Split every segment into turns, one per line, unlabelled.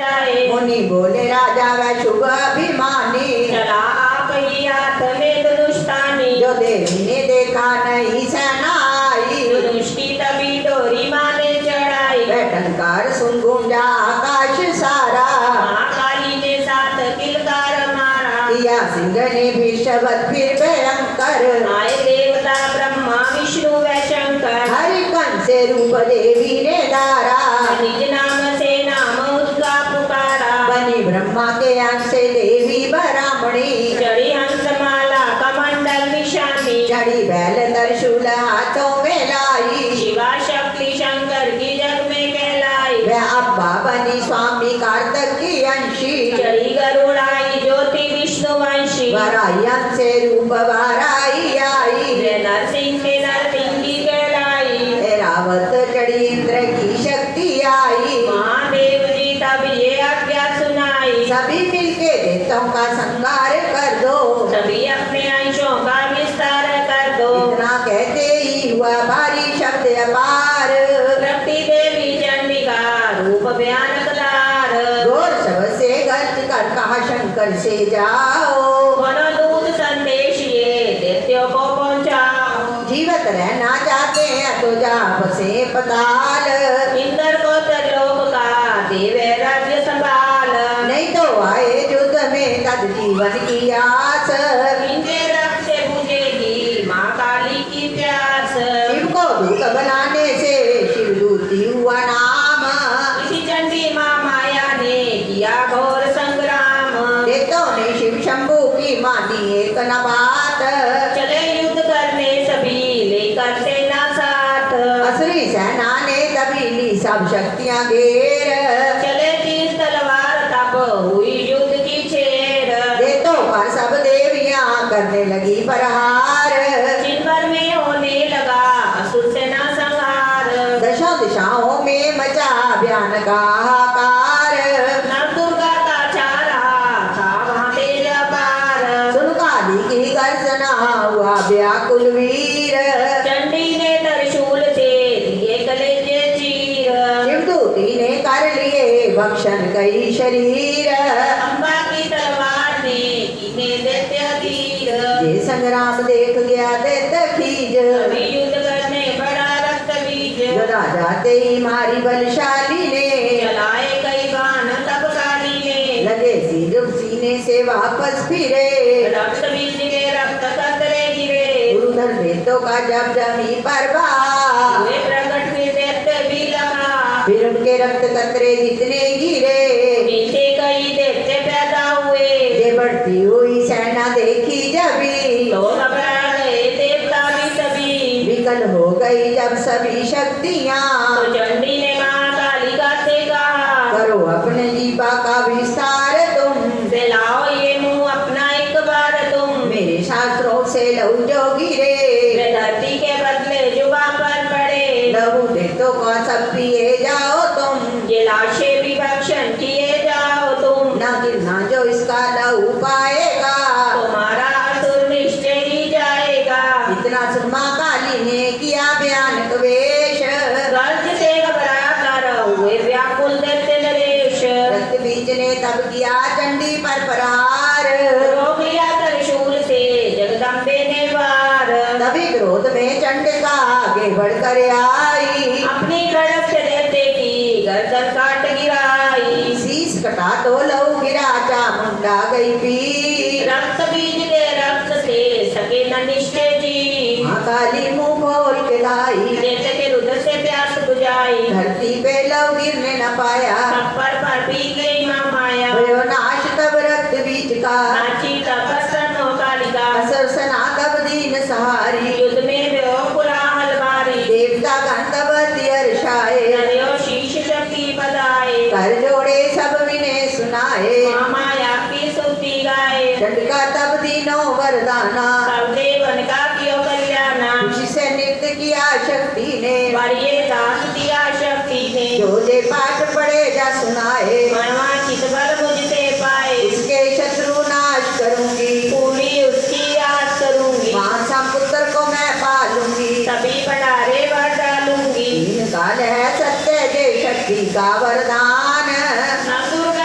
जाए।
मुनि बोले राजा वह शुभ अभिमानी,
चला आप ही हाथ में धनुष्तानी।
जो देवी ने देखा नहीं सेना आई,
धनुष की तभी डोरी माने चढ़ाई।
वह टंकार सुन गूंजा आकाश सारा,
माँ काली ने सात किलकार मारा।
किया सिंह ने भी शब्द फिर भयंकर,
आए देवता ब्रह्मा विष्णु व शंकर।
हरि कंस से रूप देवी ने धारा,
निज नाम से नाम उसका पुकारा।
बनी ब्रह्मा के अंश से देवी ब्राह्मणी,
चढ़ी हंसमाला कमंडल निशानी।
चढ़ी बैल त्रिशूल हाथों में लाई,
शिवा शक्ति शंकर की जग में कहलाई।
वह अब्बा बनी स्वामी कार्तिक की अंशी,
चढ़ी गरुड़ाई ज्योति विष्णु वंशी।
वराई अंश से रूप वाराई आई,
वे नरसिंह के नरसिंगी कहलाई।
रावत चढ़ी इंद्र की शक्ति आई,
महादेव जी तब ये आज्ञा सुनाई।
सभी मिलके देवताओं का संहार कर दो,
सभी अपने अंशों का विस्तार कर दो।
इतना कहते ही हुआ भारी शब्द अपार,
प्रकृति देवी चंडिका रूप भयानक लार।
घोर शब्द से गर्ज कर कहा शंकर से जाओ,
मनोदूत संदेश ये दैत्यों को पहुंचाओ।
जीवित रहना चाहते हैं तो जा बसे पताल,
इंद्र को त्रिलोक का देवे राज्य संभाल।
नहीं तो आए युद्ध में तद जीवन की आस,
इनके रक्त से बुझेगी माँ काली की प्यास।
शिव को दूत बनाने से शिव दूती हुआ नाम,
इसी चंडी माँ माया ने किया घोर संग्राम।
देवताओं ने शिव शंभू की मानी एक न बात,
चले युद्ध करने सभी लेकर सेना साथ।
असुरी सेना ने तभी ली सब शक्तियां घेर,
चले तीर तलवार तब हुई युद्ध की छेड़।
देवताओं पर सब देवियां करने लगी प्रहार,
चिन्वर में होने लगा असुर सेना संहार।
दशा दिशाओं में मचा भयानक हाहाकार,
नव दुर्गा का चारा था वहाँ तेज अपार।
सुन काली की गर्जना हुआ व्याकुल वीर,
चंडी ने त्रिशूल से दिए गले के चीर।
शिवदूती ने कर लिए भक्षण कई शरीर,
अम्बा की तलवार ने कीने दैत्य तीर।
ये संग्राम देख गया दैत्य खीज,
अभी युद्ध करने बड़ा रक्त बीज।
जो राजा ते ही मारी बलशाली ने,
चलाए कई बाण तब काली ने।
लगे सिर सीने से वापस फिरे,
रक्त बीज के रक्त कतरे गिरे।
उधर देवताओं का जब जमी परवा,
हुए प्रकट फिर दैत्य भी लगा।
फिर उनके रक्त कतरे जितने गिरे,
नीचे कई दैत्य पैदा हुए।
ये बढ़ती हुई सेना देखी जबी,
तो घबरा गए देवता भी तभी।
विकल हो गई जब सभी शक्तियां,
तो चंडी ने माँ कालिका से कहा,
करो अपने जीवा का विस्तार तुम,
दिलाओ ये मुंह अपना एक बार तुम।
मेरे शास्त्रों से लहू जो गिरे,
वे धरती के बदले जुबा पर पड़े।
लहू देवताओं का सब पिए जाओ तुम,
ये लाशें भी भक्षण किए जाओ तुम।
न गिरना जो इसका लहू पाएगा,
तुम्हारा असुर निश्चय ही जाएगा।
इतना सुरमा काली ने किया भयानक वेश,
गर्ज से घबरा कर हुए व्याकुल दैत्य नरेश।
रक्त बीज ने तब किया चंडी पर प्रहार,
रोक लिया त्रिशूल से जगदम्बे ने वार।
तभी क्रोध में चंडिका आगे बढ़कर आई,
अपनी खड़क से दैत्य की गर्दन काट गिराई।
शीश कटा तो लहू गिरा चामुंडा गई पीर,
रक्त बीज के रक्त से सके न निश्चय जी।
माँ काली मुंह खोल के लाई,
दैत्य के रुद्र से प्यास बुझाई।
धरती पे लहू गिरने न पाया,
थप्पड़ पर पी गई माँ माया।
भयो नाश तब रक्त बीज का,
नाची तब प्रसन्न हो कालिका।
असर सना तब दीन सहारी,
युद्ध में व्यो कुलाहल मारी।
देवता गंधव हर्षाए,
नरियो शीश शक्ति पदाए।
कर जोड़े सब विने सुनाए,
माँ माया की स्तुति गाए।
चंडिका तब दीनों वरदाना,
सब देवन का कियो कल्याणा।
खुशी से नृत्य किया शक्ति ने,
बड़िए दास दिया शक्ति ने।
जो जे पाठ पढ़े जा सुनाए,
मनवांछित वर मुझसे पाए।
उसके शत्रु नाश करूंगी,
पूरी उसकी आस करूंगी।
मां पुत्र को मैं पालूंगी,
सभी भंडारे भर डालूंगी।
दीन काल है सत्य जय शक्ति का वरदान,
नव दुर्गा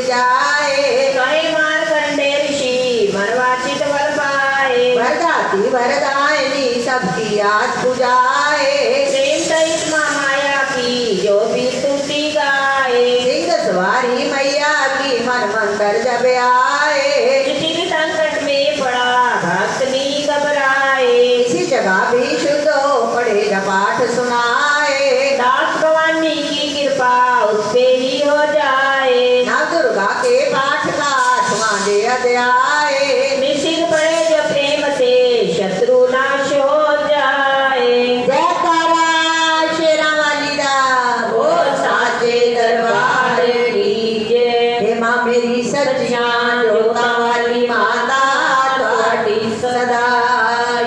जाए।
कहे मार्कंडे ऋषि मनवांछित वर पाए।
वरदाती वरदायिनी सबकी आज बुझाए।
प्रेम सहित माँ माया की जो भी स्तुति गाए।
सिंह सवारी मैया की मन मंदिर जब आए।
किसी भी संकट में पड़ा भक्त नहीं घबराए।
इसी जगह भी शुद्ध हो पढ़े ज पाठ सुनाए।
दास भवानी की कृपा उस पे ही हो जाए।
नव दुर्गा के पाठ का 8वां अध्याय।
निश्चित पड़े जो प्रेम से शत्रु नाश हो जाए।
जयकारा शेरा वाली दा
बोल साचे दरबार की जय।
हे मां मेरी सच्चियां जोता वाली माता तुहाडी सदा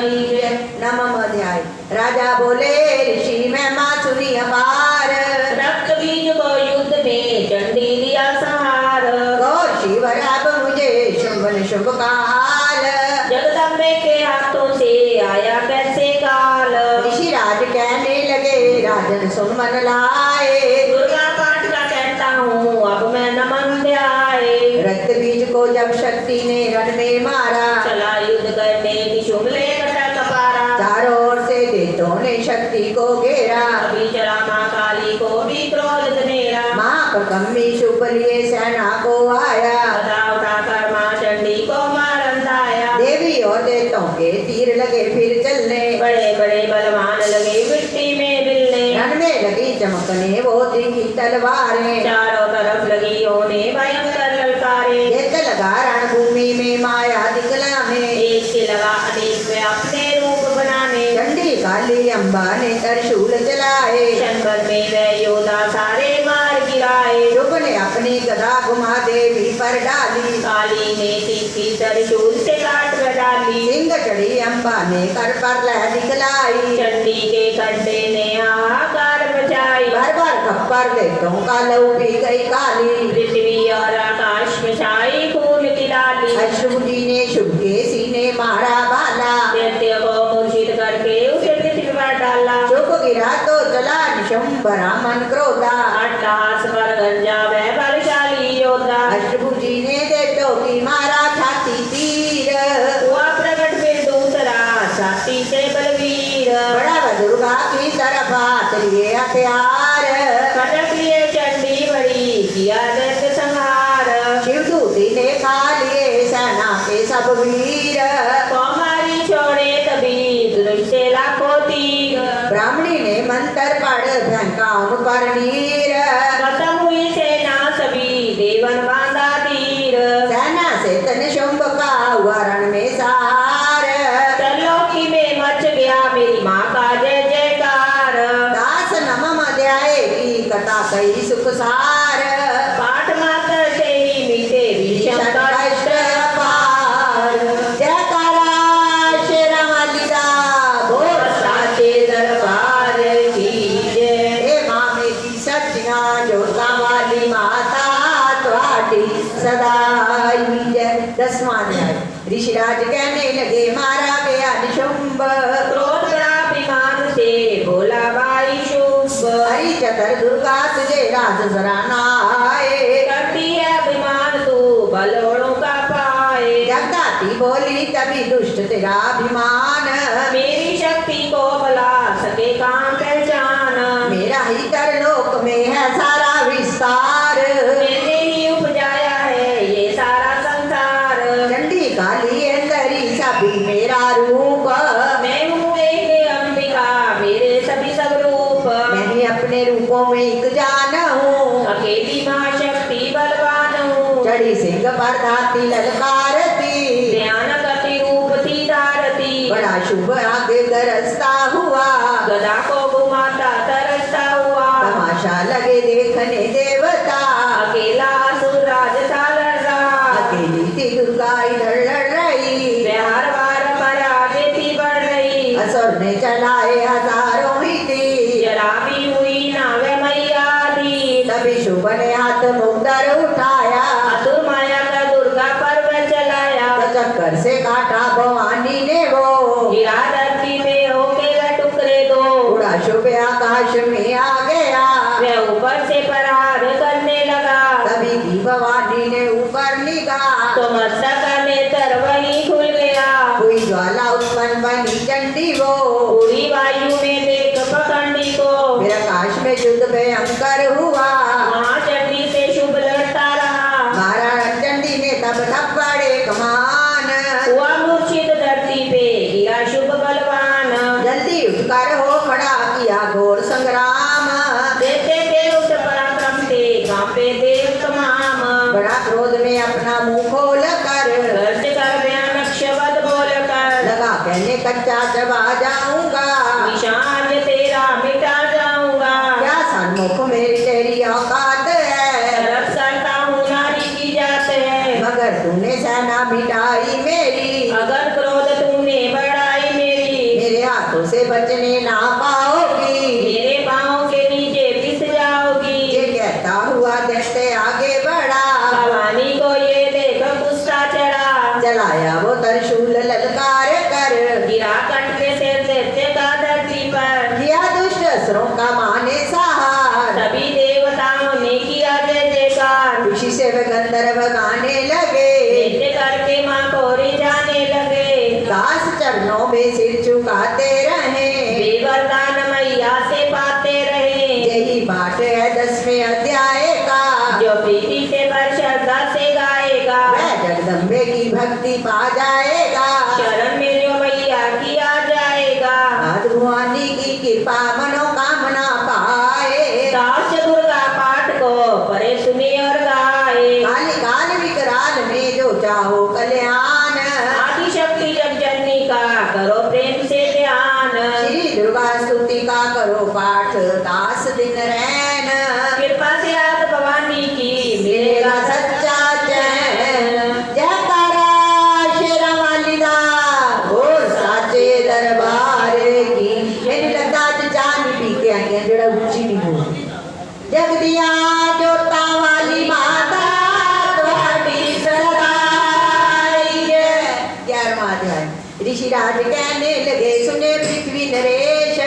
जय। नवम अध्याय। राजा बोले ऋषि महिमा सुनी अपार।
रक्त बीज को युद्ध में चंडी दिया सहार।
गौर शिवर अब मुझे शुभ शुभ काल।
जगदम्बे के हाथों से आया कैसे काल।
ऋषिराज कहने लगे राजन सुन मन लाए।
दुर्गा पाठ का कहता हूँ अब मैं नमन ध्याए।
रक्त बीज को जब शक्ति ने रण में मारा।
चला युद्ध करने त्रिशूल ले कटा कपारा।
चारों ओर से देवों ने शक्ति को घेरा।
अभी चला माँ काली को भी क्रोध घनेरा।
महाप्रकम्मी शुभ लिए सेना को आया।
गदा उठाकर माँ चंडी को मारन धाया।
देवी और देवताओं के तीर लगे फिर चलने।
बड़े बड़े बलवान लगे मिट्टी में मिलने।
रण में लगी चमकने वो तीखी तलवारें।
चारों तरफ लगी होने भयंकर ललकारे।
एक लगा रणभूमि में माया दिखलाने।
एक से लगा अनेक में अपने रूप बनाने।
चंडी काली अम्बा ने त्रिशूल चलाए।
क्षण भर में वह योद्धा सारे मार गिराए।
शुभ ने अपनी गदा घुमा देवी पर डाली।
काली ने तीखी त्रिशूल से काट कर डाली।
सिंह चढ़ी अम्बा ने कर पर लह दिखलाई।
चंडी के कंडे ने हाहाकार मचाई।
भर भर खप्पर देवों का लहू पी गई काली।
पृथ्वी और आकाश में छाई खून की लाली।
अश्रु जी ने शुभ के सीने मारा भाला।
दैत्य को मूर्छित करके उसे पृथ्वी पर डाला।
शुभ गिरा तो चला निशंबरा मन क्रोधा।
अट्टहास पर गंजा वह बलशाली योद्धा।
अश्रु जी ने देवों की मारा छाती तीर।
हुआ प्रकट फिर दूसरा छाती से बलवीर।
बड़ा दुर्गा की तरफ हाथ लिए हथियार।
कटक लिए चंडी बड़ी किया दैत्य संहार।
शिवदूती ने खा लिए सेना के सब वीर।
कौमारी छोड़े तभी धनुष से लाखों तीर।
ब्राह्मणी ने मंत्र पढ़ भयंका उन पर नीर।
खत्म हुई सेना सभी देवन बांधा तीर।
सेना से तन शुंभ का हुआ रण में सार।
त्रिलोकी में मच गया मेरी माँ का जय जयकार।
दास नवम अध्याय की कथा कही सुख सार।
पाठ मात्र से ही मिटे विषम कष्ट
पार। जयकारा शेरा वाली दा बोल
साचे दरबार की जय।
हे मां मेरी सच्चियां जोता वाली माता तुहाडी सदा जय। 10वां अध्याय। ऋषिराज कहने लगे मारा गया निशुंभ।
क्रोध अभिमान से बोला भाई शुभ।
हरि चतर दुर्गा तुझे राज सराहना आए।
करती है अभिमान तू बलोड़ों का पाए।
जगदाती बोली तभी दुष्ट तेरा अभिमान।
मेरी शक्ति को भला सके काम पहचान।
मेरा ही तरलोक में है सारा विस्तार।
मैंने ही उपजाया है ये सारा संसार।
चंडी काली अंदरी सभी मेरा रूप।
मैं हूँ एक अंबिका मेरे सभी सब रूप।
मैं ही अपने रूपों में एक जान हूँ।
अकेली माँ शक्ति बलवान हूँ।
चढ़ी सिंह पर धाती ललकारती।
ध्यान गति रूप थी धारती।
बड़ा शुभ आगे गरजता हुआ।
गदा को घुमाता तरसता हुआ।
तमाशा लगे देखने देवता।
अकेला असुर राज था लड़ रहा।
अकेली थी दुर्गा इधर लड़ रही।
हर बार पर आगे थी बढ़ रही।
असुर ने चलाए हजारों ही तीर।
जरा भी हुई ना वे मैया दी।
तभी शुभ ने हाथ मुंदर उठाया।
असुर माया का दुर्गा पर्व चलाया।
चक्कर से काटा भवानी ने वो।
गिरा धरती में होके वह टुकड़े दो।
उड़ा शुभ आकाश में आ गया।
वह ऊपर से प्रहार करने लगा।
तभी भी भवानी ने का।
तो मस्तक नेत्र वहीं खुल गया।
हुई ज्वाला उत्पन्न बनी चंडी वो,
उड़ी वायु में देख पखंडी को।
फिर आकाश में युद्ध भयंकर हुआ।
वहाँ चंडी से शुभ लड़ता रहा।
महाराज चंडी ने तब थप्पड़े कमान,
हुआ मूर्छित धरती पे गिरा शुभ बलवान।
जल्दी उठकर हो खड़ा किया घोर संग्राम।
देते थे उस पराक्रम से कांपे देव तमाम।
बड़ा क्रोध में अपना मुंह खोल कर,
गर्ज कर भयानक शब्द बोल कर।
लगा कहने कच्चा चबा जाऊंगा,
निशान तेरा मिटा जाऊंगा।
क्या सन्मुख मेरी तेरी औकात है,
तरफ सरता हूँ नारी की जात है।
मगर तूने सेना मिटाई मेरी,
अगर क्रोध तूने बढ़ाई मेरी।
मेरे हाथों से बचने ना पाओगी,
मेरे पाँव के नीचे पिस जाओगी।
ये कहता हुआ जैसे आगे बढ़ा,
भवानी को ये देख गुस्सा चढ़ा।
चलाया वो त्रिशूल ललकार कर,
गिरा कंठ के सिर देते का धरती पर।
किया दुष्ट असुरों का माने सहार,
सभी देवताओं ने किया जय जयकार।
खुशी से वे गंधर्व गाने लगे,
नृत्य करके माँ को रिझाने लगे।
दास चरणों में सिर झुकाते रहे,
वे वरदान मैया से पाते रहे।
यही पाठ है 10वें अध्याय का,
जो प्रीति से पर श्रद्धा से गाएगा।
वह जगदम्बे की भक्ति पा जाएगा।
शरण में जो मैया की आ जाएगा।
भगवानी की कृपा मनोकामना पाए,
दास दुर्गा पाठ को परे सुने और गाए।
काल काल विकराल में जो चाहो कल्याण,
आदि शक्ति जगजननी का करो प्रेम से ध्यान।
श्री दुर्गा स्तुति का करो पाठ दास दिन रैन,
कृपा से आप भवानी की
मिलेगा सच्चा चैन। जयकारा शेरा वाली दा और साचे दरबार की। मैंने लगता आज जान पी के आई है जड़ा ऊंची नहीं हो। जगदिया जोता वाली माता तुम्हारी सदाई है। 11वां अध्याय। ऋषिराज कहने लगे सुने पृथ्वी नरेश,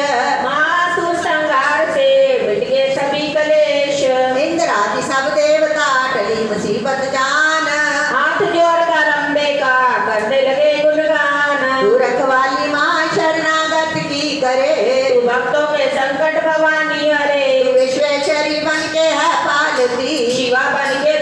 महासुर संहार से मिट गए सभी कलेश।
इंद्र आदि सब देवता टली मुसीबत जान,
हाथ जोड़ कर अम्बे का करने लगे गुणगान।
तू रखवाली माँ शरणागत की करे,
तू भक्तों के संकट भवानी हरे।
तू विश्वेश्वरी बन के है पालती,
शिवा बन के